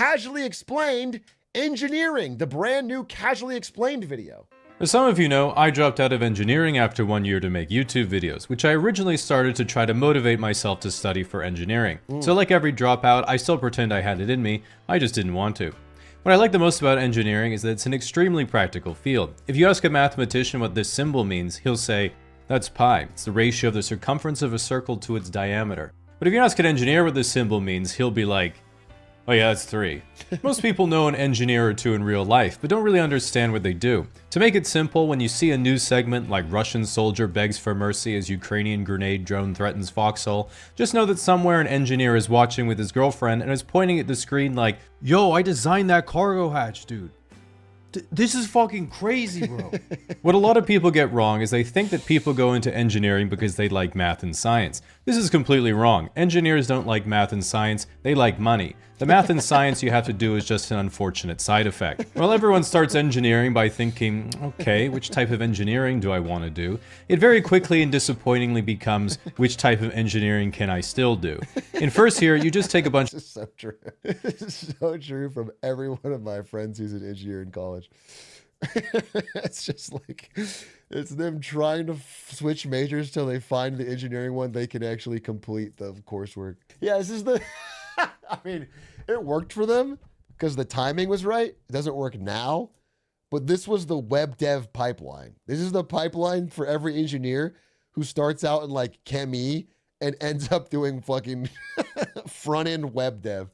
Casually Explained Engineering, the brand new Casually Explained video. As some of you know, I dropped out of engineering after 1 year to make YouTube videos, which I originally started to try to motivate myself to study for engineering. So like every dropout, I still pretend I had it in me, I just didn't want to. What I like the most about engineering is that it's an extremely practical field. If you ask a mathematician what this symbol means, he'll say, that's pi. It's the ratio of the circumference of a circle to its diameter. But if you ask an engineer what this symbol means, he'll be like, oh yeah, that's 3. Most people know an engineer or two in real life, but don't really understand what they do. To make it simple, when you see a news segment like Russian soldier begs for mercy as Ukrainian grenade drone threatens foxhole, just know that somewhere an engineer is watching with his girlfriend and is pointing at the screen like, yo, I designed that cargo hatch, dude. This is fucking crazy, bro. What a lot of people get wrong is they think that people go into engineering because they like math and science. This is completely wrong. Engineers don't like math and science, they like money. The math and science you have to do is just an unfortunate side effect. Well, everyone starts engineering by thinking, okay, which type of engineering do I want to do? It very quickly and disappointingly becomes, which type of engineering can I still do? In first year, you just take a bunch. This is so true. This is so true from every one of my friends who's an engineer in college. It's just like, it's them trying to switch majors till they find the engineering one they can actually complete the coursework. Yeah, this is the, I mean, it worked for them because the timing was right. It doesn't work now, but this was the web dev pipeline. This is the pipeline for every engineer who starts out in like Chem-E and ends up doing fucking front-end web dev.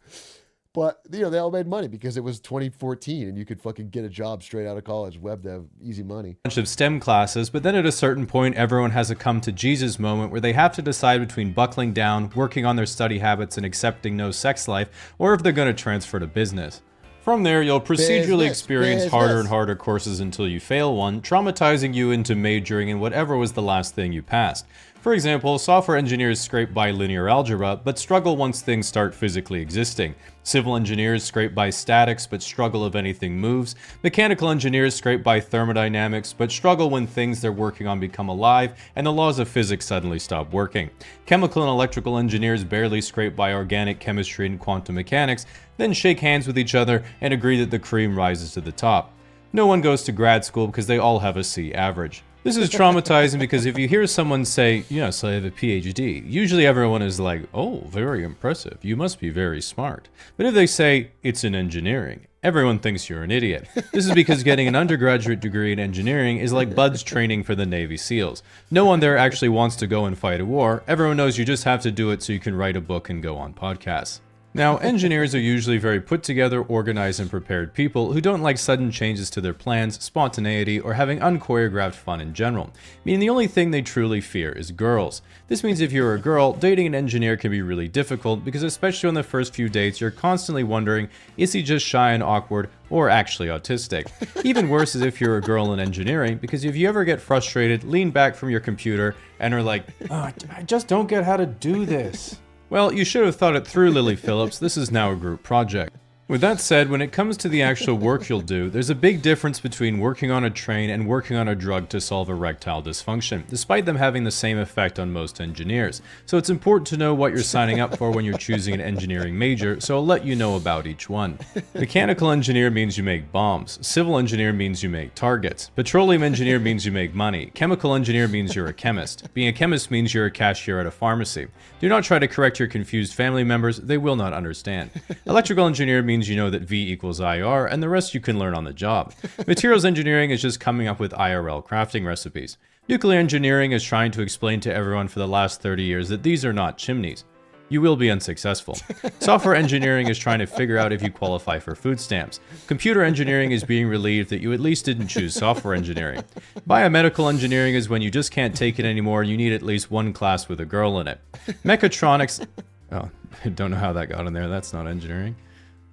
But, you know, they all made money because it was 2014 and you could fucking get a job straight out of college. Web dev, easy money. Bunch of STEM classes, but then at a certain point, everyone has a come to Jesus moment where they have to decide between buckling down, working on their study habits, and accepting no sex life, or if they're going to transfer to business. From there, you'll procedurally experience harder and harder courses until you fail one, traumatizing you into majoring in whatever was the last thing you passed. For example, software engineers scrape by linear algebra, but struggle once things start physically existing. Civil engineers scrape by statics, but struggle if anything moves. Mechanical engineers scrape by thermodynamics, but struggle when things they're working on become alive and the laws of physics suddenly stop working. Chemical and electrical engineers barely scrape by organic chemistry and quantum mechanics, then shake hands with each other and agree that the cream rises to the top. No one goes to grad school because they all have a C average. This is traumatizing because if you hear someone say, yes, I have a PhD, usually everyone is like, oh, very impressive, you must be very smart. But if they say, it's in engineering, everyone thinks you're an idiot. This is because getting an undergraduate degree in engineering is like buds training for the Navy SEALs. No one there actually wants to go and fight a war. Everyone knows you just have to do it so you can write a book and go on podcasts. Now, engineers are usually very put together, organized, and prepared people who don't like sudden changes to their plans, spontaneity, or having unchoreographed fun in general. Meaning the only thing they truly fear is girls. This means if you're a girl, dating an engineer can be really difficult because especially on the first few dates, you're constantly wondering, is he just shy and awkward or actually autistic? Even worse is if you're a girl in engineering, because if you ever get frustrated, lean back from your computer and are like, oh, I just don't get how to do this. Well, you should have thought it through, Lily Phillips. This is now a group project. With that said, when it comes to the actual work you'll do, there's a big difference between working on a train and working on a drug to solve erectile dysfunction, despite them having the same effect on most engineers. So it's important to know what you're signing up for when you're choosing an engineering major, so I'll let you know about each one. Mechanical engineer means you make bombs. Civil engineer means you make targets. Petroleum engineer means you make money. Chemical engineer means you're a chemist. Being a chemist means you're a cashier at a pharmacy. Do not try to correct your confused family members, they will not understand. Electrical engineer means you know that V equals IR, and the rest you can learn on the job. Materials engineering is just coming up with IRL crafting recipes. Nuclear engineering is trying to explain to everyone for the last 30 years that these are not chimneys. You will be unsuccessful. Software engineering is trying to figure out if you qualify for food stamps. Computer engineering is being relieved that you at least didn't choose software engineering. Biomedical engineering is when you just can't take it anymore and you need at least one class with a girl in it. Mechatronics... Oh, I don't know how that got in there. That's not engineering.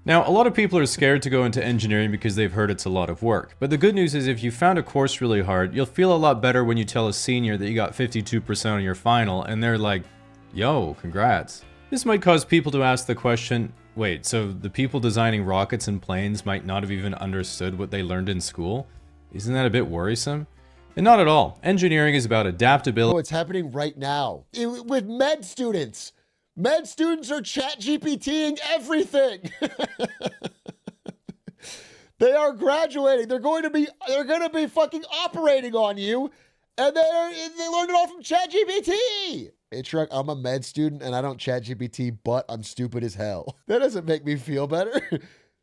Now, a lot of people are scared to go into engineering because they've heard it's a lot of work. But the good news is if you found a course really hard, you'll feel a lot better when you tell a senior that you got 52% on your final and they're like, yo, congrats. This might cause people to ask the question, wait, so the people designing rockets and planes might not have even understood what they learned in school? Isn't that a bit worrisome? And not at all. Engineering is about adaptability. Oh, it's happening right now with med students. Med students are chat GPTing everything. They are graduating. They're going to be fucking operating on you, and they learned it all from ChatGPT. Atrioc, I'm a med student and I don't ChatGPT, but I'm stupid as hell. That doesn't make me feel better.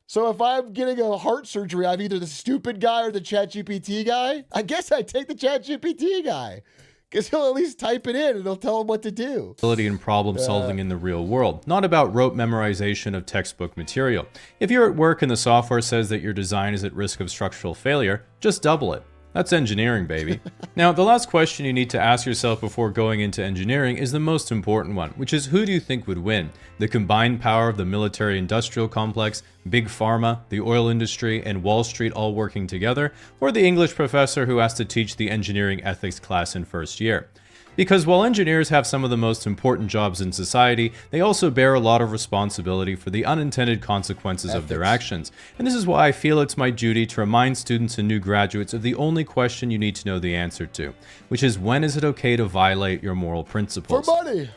So if I'm getting a heart surgery, I'm either the stupid guy or the ChatGPT guy. I guess I take the ChatGPT guy, because he'll at least type it in and it'll tell him what to do. Ability and problem solving in the real world, not about rote memorization of textbook material. If you're at work and the software says that your design is at risk of structural failure, just double it. That's engineering, baby. Now, the last question you need to ask yourself before going into engineering is the most important one, which is, who do you think would win? The combined power of the military-industrial complex, big pharma, the oil industry, and Wall Street all working together, or the English professor who has to teach the engineering ethics class in first year? Because while engineers have some of the most important jobs in society, they also bear a lot of responsibility for the unintended consequences of their actions. And this is why I feel it's my duty to remind students and new graduates of the only question you need to know the answer to, which is, when is it okay to violate your moral principles? For money.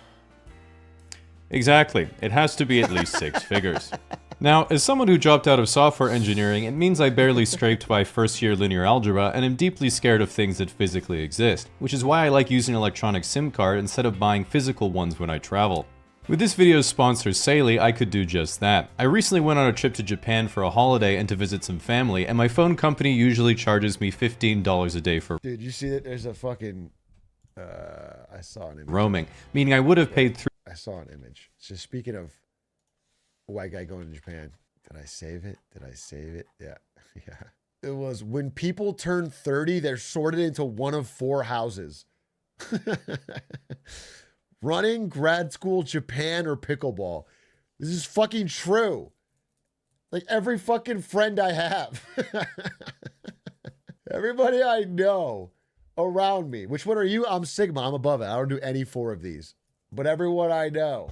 Exactly. It has to be at least 6 figures. Now, as someone who dropped out of software engineering, it means I barely scraped by first-year linear algebra and am deeply scared of things that physically exist, which is why I like using an electronic SIM card instead of buying physical ones when I travel. With this video's sponsor, Saley, I could do just that. I recently went on a trip to Japan for a holiday and to visit some family, and my phone company usually charges me $15 a day for Dude, you see that there's a fucking... I saw an image. roaming, meaning I would have paid I saw an image. So speaking of white guy going to Japan, did I save it? Did I save it? Yeah. Yeah. It was, when people turn 30, they're sorted into one of 4 houses. Running, grad school, Japan, or pickleball. This is fucking true. Like every fucking friend I have. Everybody I know around me. Which one are you? I'm Sigma. I'm above it. I don't do any 4 of these. But everyone I know.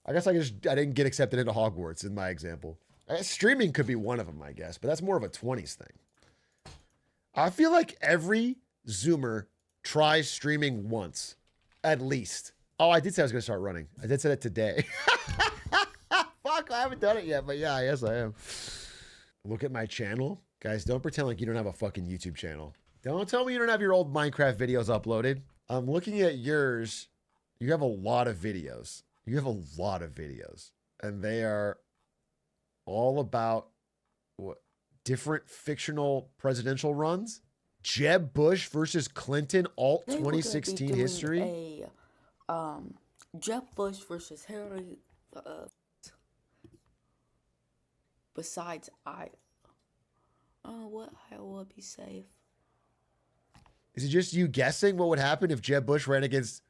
I guess I didn't get accepted into Hogwarts in my example. I guess streaming could be one of them, I guess. But that's more of a 20s thing. I feel like every Zoomer tries streaming once. At least. Oh, I did say I was going to start running. I did say that today. Fuck, I haven't done it yet. But yeah, yes, I am. Look at my channel. Guys, don't pretend like you don't have a fucking YouTube channel. Don't tell me you don't have your old Minecraft videos uploaded. I'm looking at yours. You have a lot of videos. You have a lot of videos. And they are all about what, different fictional presidential runs. Jeb Bush versus Clinton, alt 2016 history. Jeb Bush versus Hillary. Besides, what I would be safe. Is it just you guessing what would happen if Jeb Bush ran against?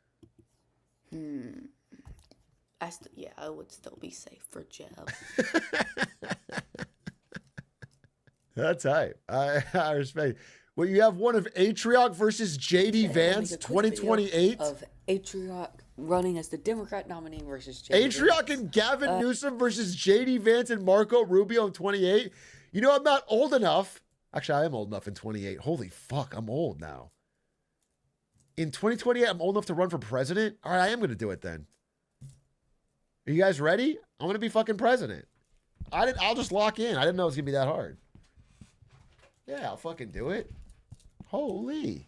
I would still be safe for Jeb. That's tight. I respect. Well, you have one of Atrioc versus J.D. Vance, 2028. Of Atrioc running as the Democrat nominee versus J.D. Atrioc and Gavin Newsom versus J.D. Vance and Marco Rubio in 28. You know, I'm not old enough. Actually, I am old enough in 28. Holy fuck, I'm old now. In 2028, I'm old enough to run for president? All right, I am going to do it then. Are you guys ready? I'm going to be fucking president. I'll just lock in. I didn't know it was going to be that hard. Yeah, I'll fucking do it. Holy.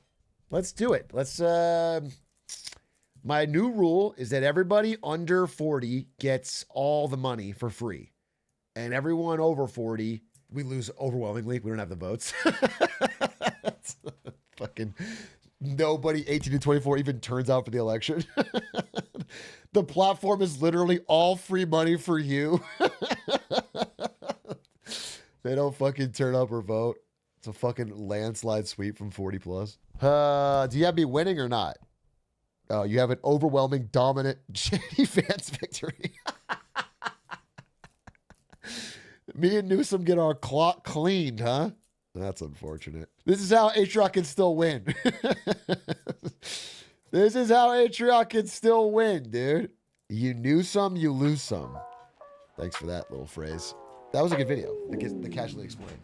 Let's do it. My new rule is that everybody under 40 gets all the money for free. And everyone over 40, we lose overwhelmingly. We don't have the votes. Fucking nobody 18 to 24 even turns out for the election. The platform is literally all free money for you. They don't fucking turn up or vote. It's a fucking landslide sweep from 40 plus. Do you have me winning or not? Oh, you have an overwhelming, dominant J.D. Vance victory. Me and Newsom get our clock cleaned, huh? That's unfortunate. This is how Atrioc can still win. This is how Atrioc can still win, dude. You knew some, you lose some. Thanks for that little phrase. That was a good video. The casually explained.